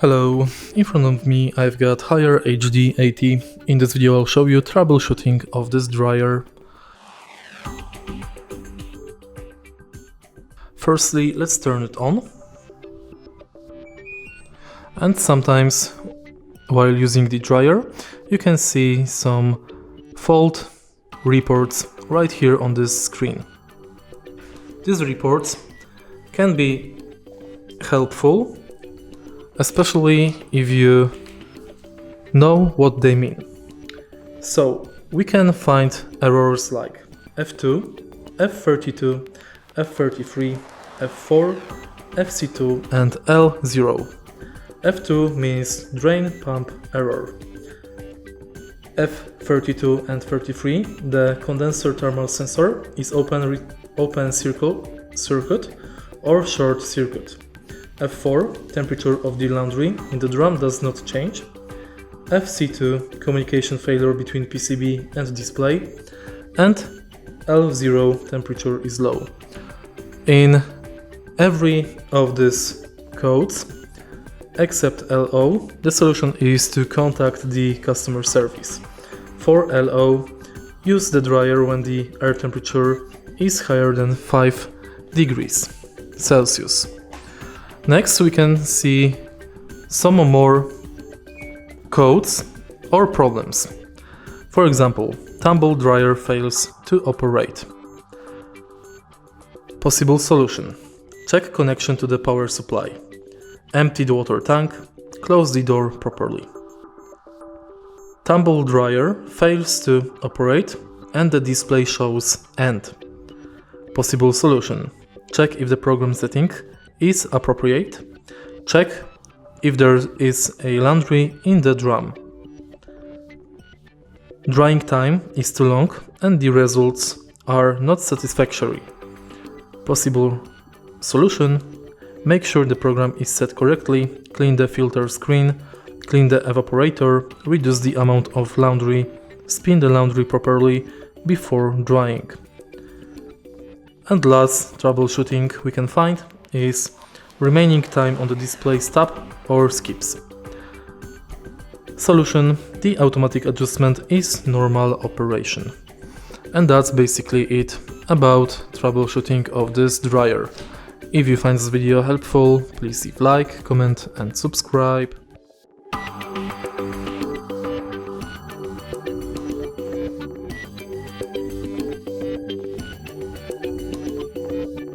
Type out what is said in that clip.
Hello, in front of me I've got Haier HD80. In this video I'll show you troubleshooting of this dryer. Firstly, let's turn it on. And sometimes while using the dryer you can see some fault reports right here on this screen. These reports can be helpful, especially if you know what they mean. So we can find errors like F2, F32, F33, F4, FC2 and L0. F2 means drain pump error. F32 and 33, the condenser thermal sensor is open circuit or short circuit. F4, temperature of the laundry in the drum does not change. FC2, communication failure between PCB and display. And L0, temperature is low. In every of these codes, except LO, the solution is to contact the customer service. For LO, use the dryer when the air temperature is higher than 5 degrees Celsius. Next we can see some more codes or problems. For example, tumble dryer fails to operate. Possible solution: check connection to the power supply. Empty the water tank, close the door properly. Tumble dryer fails to operate and the display shows end. Possible solution: check if the program setting is appropriate. Check if there is a laundry in the drum. Drying time is too long and the results are not satisfactory. Possible solution: make sure the program is set correctly, clean the filter screen, clean the evaporator, reduce the amount of laundry, spin the laundry properly before drying. And last troubleshooting we can find is remaining time on the display stop or skips. Solution: the automatic adjustment is normal operation. And that's basically it about troubleshooting of this dryer. If you find this video helpful, please leave like, comment and subscribe.